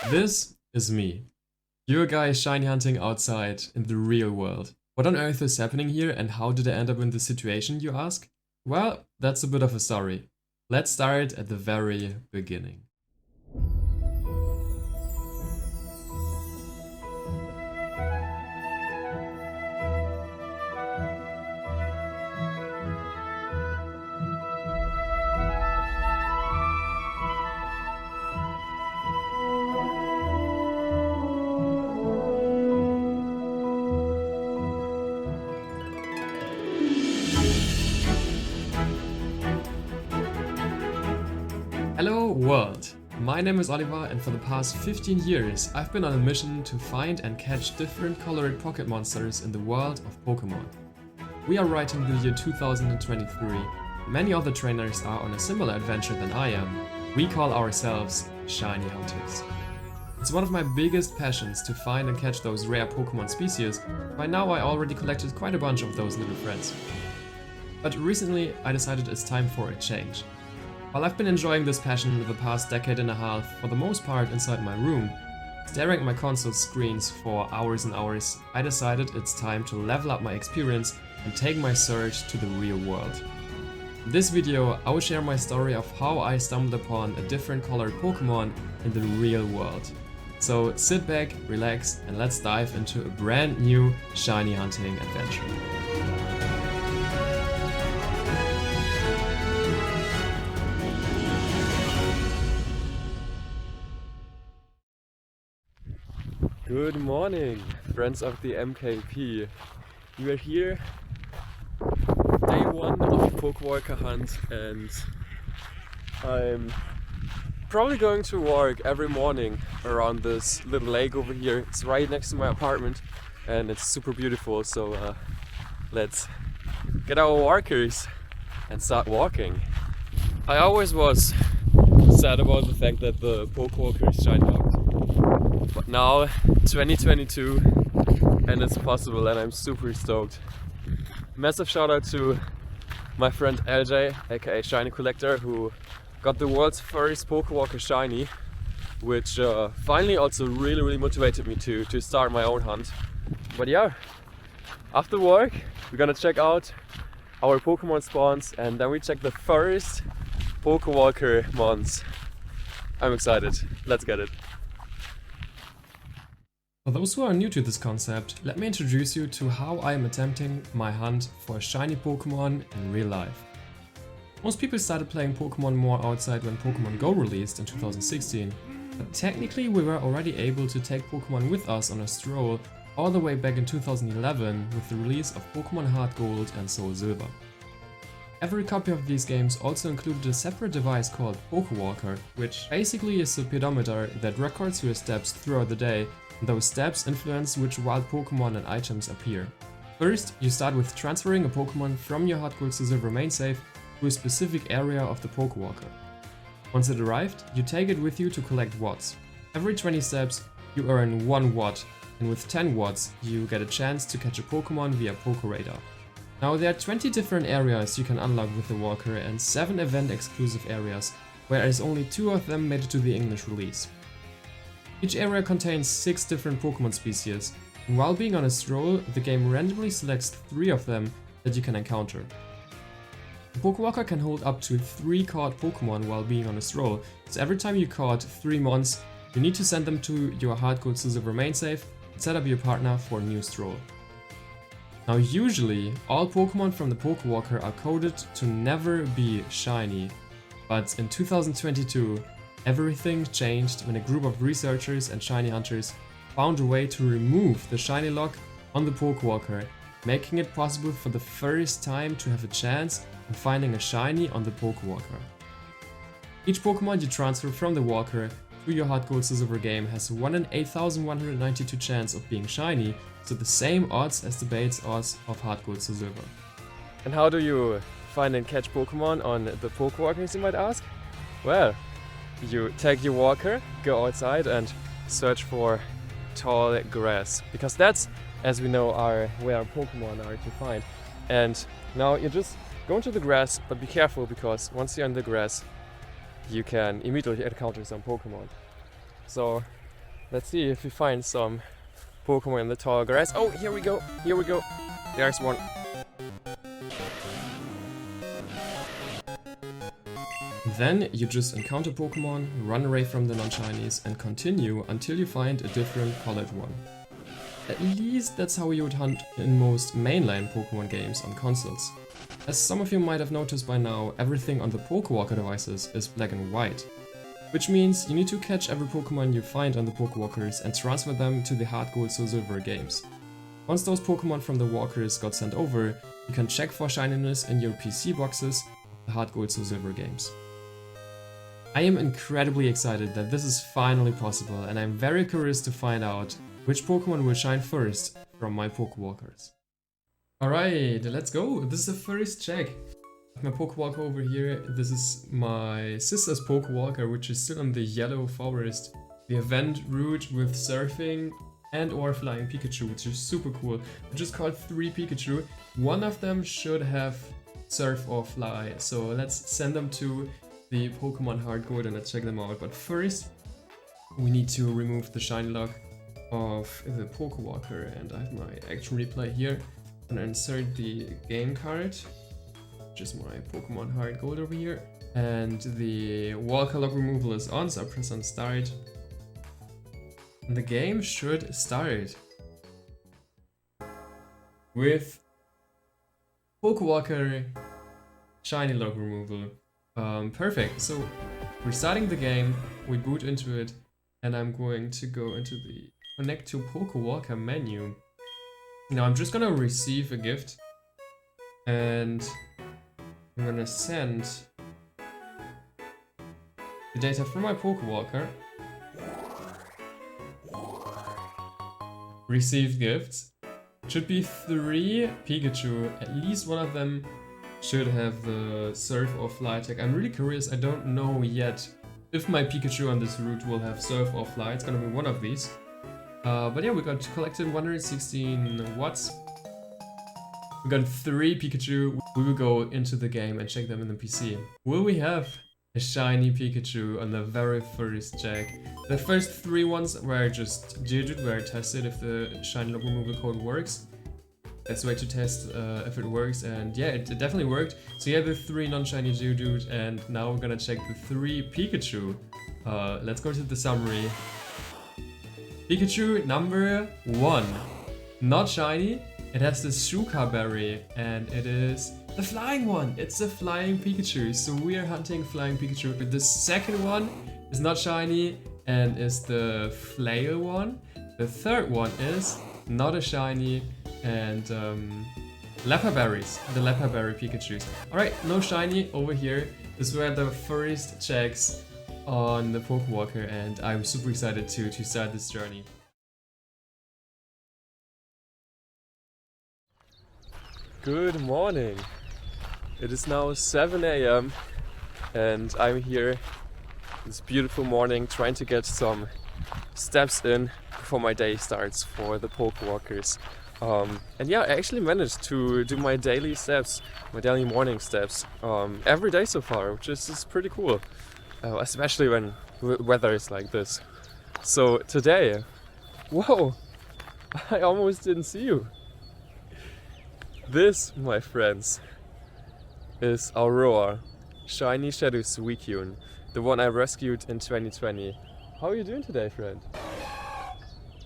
This is me, your guy shiny hunting outside in the real world. What on earth is happening here and how did I end up in this situation, you ask? Well, that's a bit of a story. Let's start at the very beginning. Hello world! My name is Oliver and for the past 15 years I've been on a mission to find and catch different colored pocket monsters in the world of Pokemon. We are writing the year 2023. Many other trainers are on a similar adventure than I am. We call ourselves Shiny Hunters. It's one of my biggest passions to find and catch those rare Pokemon species. By now I already collected quite a bunch of those little friends. But recently I decided it's time for a change. While I've been enjoying this passion the past decade and a half, for the most part inside my room, staring at my console screens for hours and hours, I decided it's time to level up my experience and take my search to the real world. In this video, I will share my story of how I stumbled upon a different colored Pokemon in the real world. So sit back, relax, and let's dive into a brand new shiny hunting adventure. Good morning, friends of the MKP. We are here, day one of the Pokewalker hunt, and I'm probably going to walk every morning around this little lake over here. It's right next to my apartment and it's super beautiful, so let's get our walkers and start walking. I always was sad about the fact that the Pokewalkers shiny locked. But now, 2022, and it's possible, and I'm super stoked. Massive shout out to my friend LJ, aka ShinyCollector, who got the world's first Pokewalker Shiny, which finally also really motivated me to start my own hunt. But yeah, after work, we're gonna check out our Pokemon spawns, and then we check the first Pokewalker mons. I'm excited, let's get it. For those who are new to this concept, let me introduce you to how I am attempting my hunt for a shiny Pokemon in real life. Most people started playing Pokemon more outside when Pokemon Go released in 2016, but technically we were already able to take Pokemon with us on a stroll all the way back in 2011 with the release of Pokemon HeartGold and SoulSilver. Every copy of these games also included a separate device called Pokewalker, which basically is a pedometer that records your steps throughout the day. Those steps influence which wild Pokemon and items appear. First, you start with transferring a Pokemon from your HeartGold SoulSilver main save to a specific area of the Pokewalker. Once it arrived, you take it with you to collect watts. Every 20 steps, you earn 1 watt, and with 10 watts, you get a chance to catch a Pokemon via Pokeradar. Now there are 20 different areas you can unlock with the Walker and 7 event-exclusive areas, whereas only 2 of them made it to the English release. Each area contains 6 different Pokemon species, and while being on a stroll, the game randomly selects 3 of them that you can encounter. The Pokewalker can hold up to 3 caught Pokemon while being on a stroll, so every time you caught 3 mons, you need to send them to your HeartGold SoulSilver main save and set up your partner for a new stroll. Now usually, all Pokemon from the Pokewalker are coded to never be shiny, but in 2022, everything changed when a group of researchers and shiny hunters found a way to remove the shiny lock on the Pokewalker, making it possible for the first time to have a chance in finding a shiny on the Pokewalker. Each Pokemon you transfer from the Walker to your HeartGold SoulSilver game has 1 in 8,192 chance of being shiny, so the same odds as the base odds of HeartGold SoulSilver. And how do you find and catch Pokemon on the Pokewalkers, you might ask? Well, you take your walker, go outside and search for tall grass, because that's, as we know, where our Pokemon are to find. And now you just go into the grass, but be careful because once you're in the grass, you can immediately encounter some Pokemon. So let's see if we find some Pokemon in the tall grass. Oh, here we go, here we go. There's one. Then you just encounter Pokemon, run away from the non-shinies, and continue until you find a different colored one. At least that's how you would hunt in most mainline Pokemon games on consoles. As some of you might have noticed by now, everything on the Pokewalker devices is black and white. Which means you need to catch every Pokemon you find on the Pokewalkers and transfer them to the HeartGold SoulSilver games. Once those Pokemon from the walkers got sent over, you can check for shininess in your PC boxes of the HeartGold SoulSilver games. I am incredibly excited that this is finally possible, and I'm very curious to find out which Pokemon will shine first from my Pokewalkers. Alright, let's go! This is the first check. I have my Pokewalker over here. This is my sister's Pokewalker, which is still in the yellow forest. The event route with surfing and or flying Pikachu, which is super cool. I just caught 3 Pikachu. One of them should have surf or fly, so let's send them to the Pokemon HeartGold and let's check them out. But first, we need to remove the shinylock of the Pokewalker, and I have my action replay here. I'm gonna insert the game card, which is my Pokemon HeartGold over here, and the walker lock removal is on, so I press on start. And the game should start with Pokewalker Shiny lock removal. Perfect. So we're starting the game, we boot into it, and I'm going to go into the Connect to Pokewalker menu. Now I'm just gonna receive a gift, and I'm gonna send the data from my Pokewalker. Received gifts. Should be 3 Pikachu. At least one of them should have the Surf or Fly attack. I'm really curious, I don't know yet if my Pikachu on this route will have Surf or Fly. It's gonna be one of these. But yeah, we got collected 116 watts. We got 3 Pikachu. We will go into the game and check them in the PC. Will we have a shiny Pikachu on the very first check? The first 3 ones were just Geodude, where I tested if the shiny lock removal code works. That's the way to test if it works, and yeah, it definitely worked. So yeah, the 3 non-shiny Geodude, and now we're gonna check the 3 Pikachu. Let's go to the summary. Pikachu number 1. Not shiny. It has the Shuka berry, and it is the flying one. It's the flying Pikachu. So we are hunting flying Pikachu. The second one is not shiny and is the flail one. The third one is not a shiny and leopard berries. The leopard berry Pikachus. Alright, no shiny over here. This were the first checks on the Pokewalker, and I'm super excited to start this journey. Good morning. It is now 7 AM and I'm here this beautiful morning trying to get some steps in before my day starts for the Pokewalkers. And yeah, I actually managed to do my daily steps, my daily morning steps, every day so far, which is pretty cool. Especially when weather is like this. So today, whoa, I almost didn't see you. This, my friends, is Aurora, Shiny Shadow Suicune, the one I rescued in 2020. How are you doing today, friend?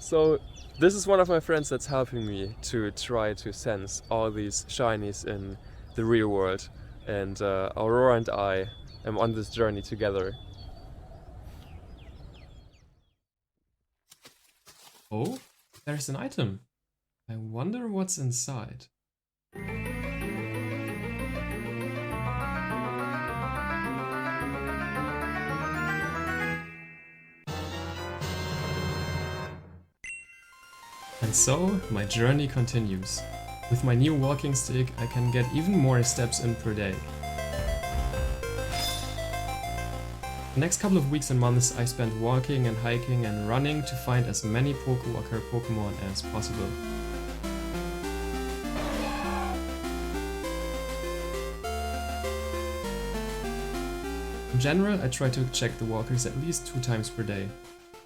So this is one of my friends that's helping me to try to sense all these shinies in the real world, and Aurora and I am on this journey together. Oh, there's an item. I wonder what's inside. And so, my journey continues. With my new walking stick, I can get even more steps in per day. The next couple of weeks and months I spent walking and hiking and running to find as many Pokewalker Pokemon as possible. In general, I try to check the walkers at least 2 times per day.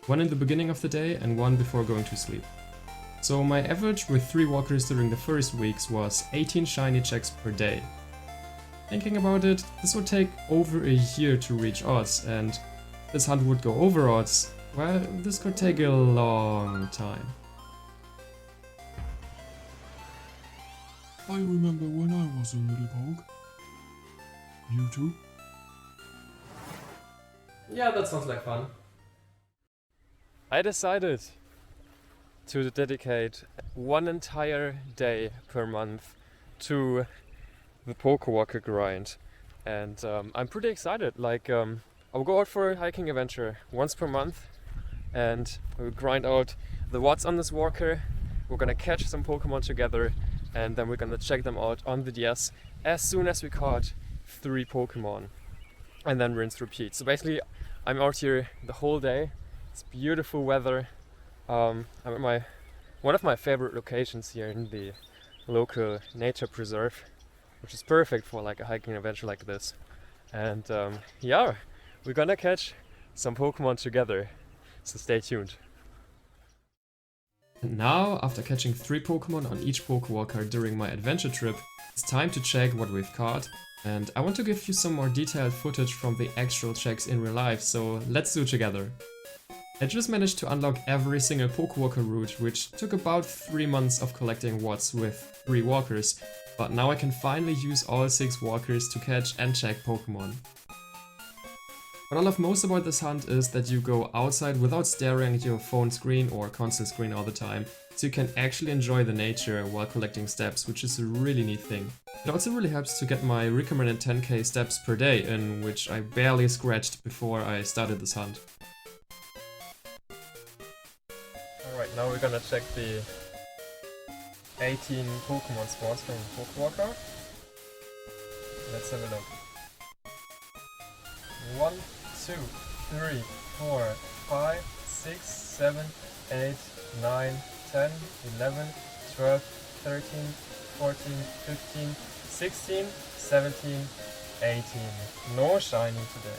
One in the beginning of the day and one before going to sleep. So my average with 3 walkers during the first weeks was 18 shiny checks per day. Thinking about it, this would take over a year to reach odds, and this hunt would go over odds. Well, this could take a long time. I remember when I was a little pog. You too? Yeah, that sounds like fun. I decided to dedicate one entire day per month to the Pokewalker grind, and I'm pretty excited. Like, I'll go out for a hiking adventure once per month, and we'll grind out the watts on this walker. We're gonna catch some Pokemon together, and then we're gonna check them out on the DS as soon as we caught 3 Pokemon, and then rinse repeat. So basically, I'm out here the whole day. It's beautiful weather. I'm at one of my favorite locations here in the local nature preserve, which is perfect for like a hiking adventure like this. And yeah, we're gonna catch some Pokemon together, so stay tuned. And now, after catching 3 Pokemon on each Pokewalker during my adventure trip, it's time to check what we've caught. And I want to give you some more detailed footage from the actual checks in real life, so let's do it together. I just managed to unlock every single Pokewalker route, which took about 3 months of collecting watts with 3 walkers, but now I can finally use all 6 walkers to catch and check Pokemon. What I love most about this hunt is that you go outside without staring at your phone screen or console screen all the time, so you can actually enjoy the nature while collecting steps, which is a really neat thing. It also really helps to get my recommended 10k steps per day in, which I barely scratched before I started this hunt. Alright, now we're gonna check the 18 Pokemon spawns from Pokewalker. Let's have a look. 1, 2, 3, 4, 5, 6, 7, 8, 9, 10, 11, 12, 13, 14, 15, 16, 17, 18. No shiny today.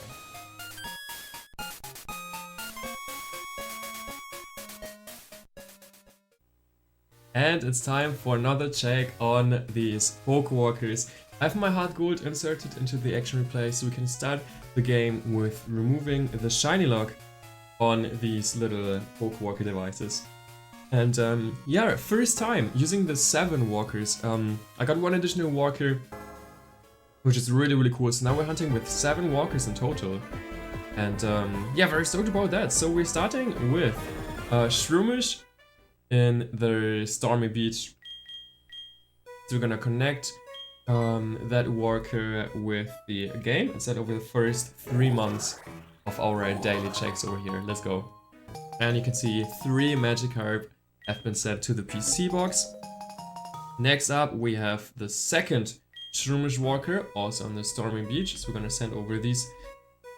And it's time for another check on these Pokewalkers. I have my HeartGold inserted into the action replay so we can start the game with removing the shinylock on these little Pokewalker devices. And yeah, first time using the 7 walkers. I got 1 additional walker, which is really cool. So now we're hunting with 7 walkers in total. And yeah, very stoked about that. So we're starting with Shroomish in the Stormy Beach. So we're gonna connect that walker with the game and set over the first 3 months of our daily checks over here. Let's go. And you can see 3 Magikarp have been sent to the PC box. Next up we have the second Shroomish walker, also on the Stormy Beach. So we're gonna send over these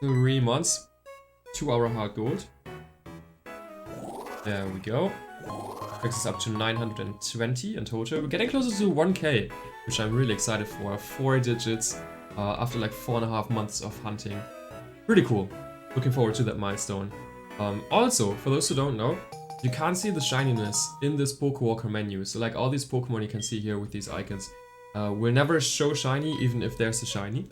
3 months to our HeartGold. There we go. Brings us up to 920 in total. We're getting closer to 1k, which I'm really excited for. 4 digits after like 4.5 months of hunting. Pretty cool. Looking forward to that milestone. Also, for those who don't know, you can't see the shininess in this Pokewalker menu. So like all these Pokemon you can see here with these icons will never show shiny even if there's a shiny.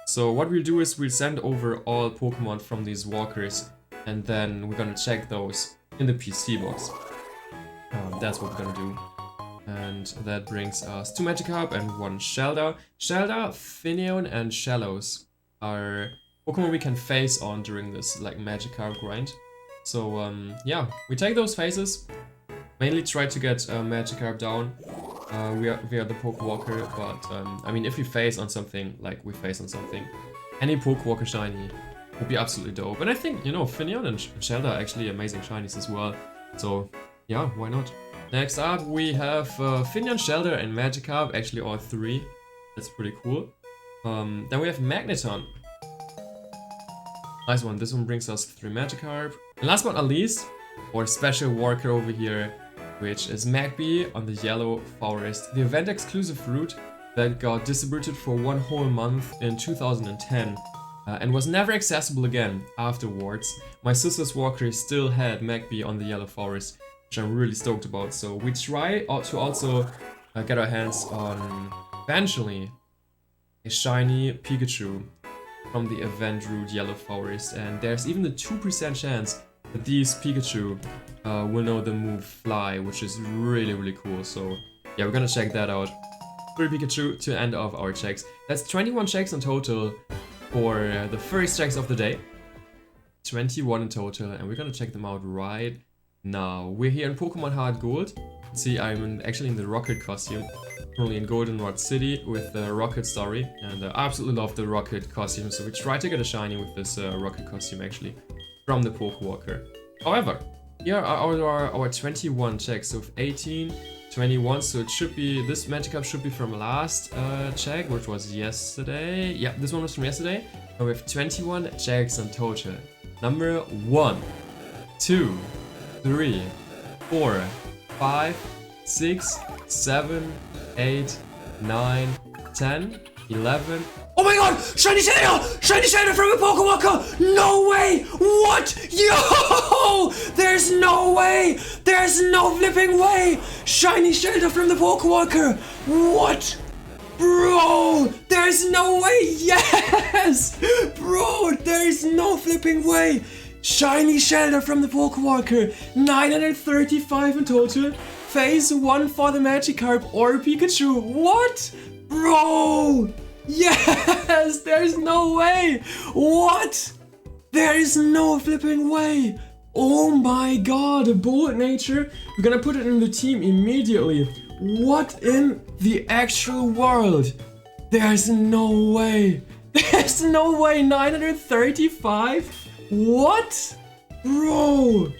So what we'll do is we'll send over all Pokemon from these walkers and then we're gonna check those in the PC box. That's what we're gonna do. And that brings us 2 Magikarp and 1 Shellder. Shellder, Finneon and Shallows are Pokemon we can face on during this like Magikarp grind. So yeah, we take those phases. Mainly try to get Magikarp down via the Pokewalker, but I mean if we face on something like we face on something, any Pokewalker shiny would be absolutely dope. And I think, you know, Finneon and Shellder are actually amazing shinies as well. So yeah, why not? Next up we have Finneon, Shellder and Magikarp, actually all 3. That's pretty cool. Then we have Magneton. Nice one, this one brings us 3 Magikarp. And last but not least, our special walker over here, which is Magby on the Yellow Forest, the event exclusive route that got distributed for 1 whole month in 2010. and was never accessible again afterwards. My sister's walker still had Magby on the Yellow Forest, which I'm really stoked about. So we try to also get our hands on, eventually, a shiny Pikachu from the event route Yellow Forest, and there's even a 2% chance that these Pikachu will know the move Fly, which is really, really cool. So yeah, we're gonna check that out. 3 Pikachu to end off our checks. That's 21 checks in total for the first checks of the day. 21 in total, and we're gonna check them out right now. We're here in Pokemon HeartGold. See, I'm actually in the Rocket costume. Currently in Goldenrod City with the Rocket story, and I absolutely love the Rocket costume, so we try to get a shiny with this Rocket costume actually from the Pokewalker. However, here are our 21 checks, so 18, 21, so it should be, this Magikarp should be from last check, which was yesterday. Yeah, this one was from yesterday. And we have 21 checks in total. Number 1, 2, 3, 4, 5, 6, 7, 8, 9, 10, 11. Oh my god! Shiny Shellder! Shiny Shellder from a Pokewalker! No way! What? Yo! There's no way! There's no flipping way! Shiny Shellder from the Pokewalker! What? Bro! There's no way! Yes! Bro! There's no flipping way! Shiny Shellder from the Pokewalker! 935 in total. Phase 1 for the Magikarp or Pikachu. What? Bro! Yes! There's no way! What? There is no flipping way! Oh my god, a Bullet Nature. We're gonna put it in the team immediately. What in the actual world? There's no way. There's no way. 935? What? Bro!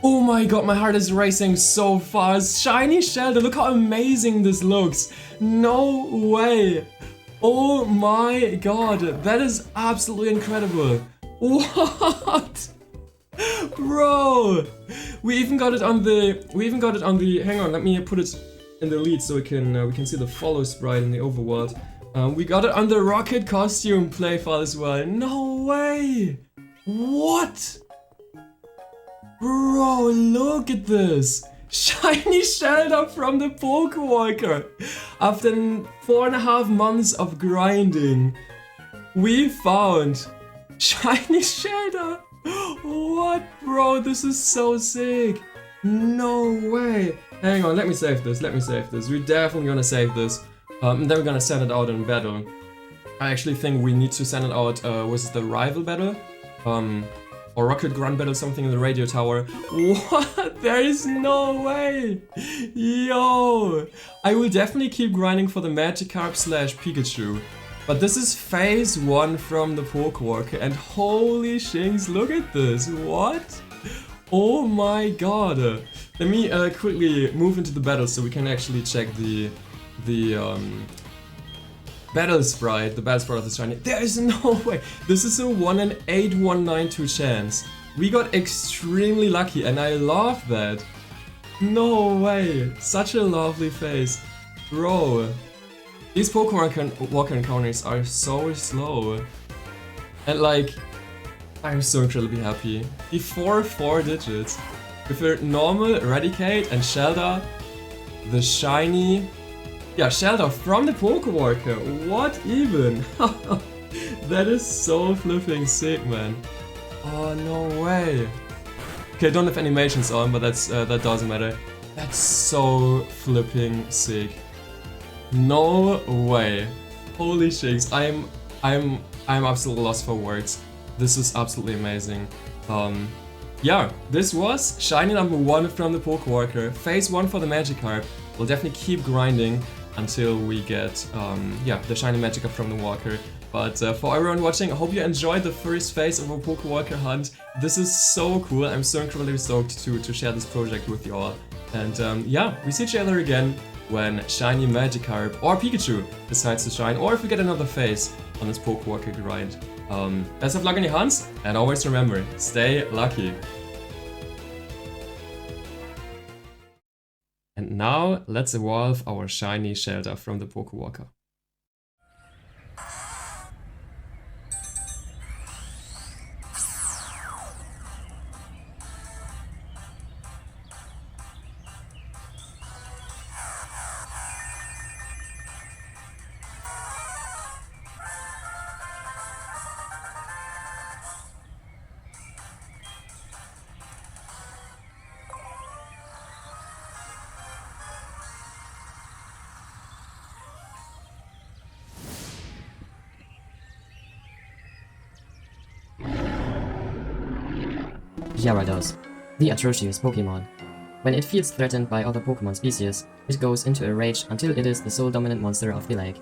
Oh my god, my heart is racing so fast. Shiny Shellder, look how amazing this looks. No way. Oh my god, that is absolutely incredible. What? Bro! We even got it on the, hang on, let me put it in the lead so we can see the follow sprite in the overworld. We got it on the Rocket costume playfile as well. No way! What? Bro, look at this! Shiny Shellder from the Pokewalker! After 4.5 months of grinding, we found Shiny Shellder! What, bro? This is so sick! No way! Hang on, let me save this, We're definitely gonna save this. And then we're gonna send it out in battle. I actually think we need to send it out, was it the rival battle? Or Rocket Grunt battle, something in the radio tower. What? There is no way! Yo! I will definitely keep grinding for the Magikarp / Pikachu. But this is phase 1 from the Pokewalker, and holy shings, look at this! What? Oh my god! Let me quickly move into the battle so we can actually check the battle sprite of the shiny. There is no way! This is a 1 in 8192 chance. We got extremely lucky and I love that. No way! Such a lovely face. Bro. These Pokewalker encounters are so slow. And like, I'm so incredibly happy. Before 4 digits. With a normal Eradicate and Shellder, the shiny... Yeah, Shellder from the Pokewalker. What even? That is so flipping sick, man. Oh, no way. Okay, I don't have animations on, but that doesn't matter. That's so flipping sick. No way. Holy shakes. I'm absolutely lost for words. This is absolutely amazing. Yeah, this was shiny number 1 from the Pokewalker. Phase 1 for the Magikarp. We'll definitely keep grinding until we get yeah, the shiny Magikarp from the Walker. But for everyone watching, I hope you enjoyed the first phase of our Pokewalker hunt. This is so cool. I'm so incredibly stoked to share this project with you all. And yeah, we see each other again when shiny Magikarp or Pikachu decides to shine, or if we get another phase on this Pokewalker grind. Best of luck on your hunts, and always remember, stay lucky. And now, let's evolve our shiny Shellder from the Pokewalker. Gyarados, the atrocious Pokemon. When it feels threatened by other Pokemon species, it goes into a rage until it is the sole dominant monster of the lake.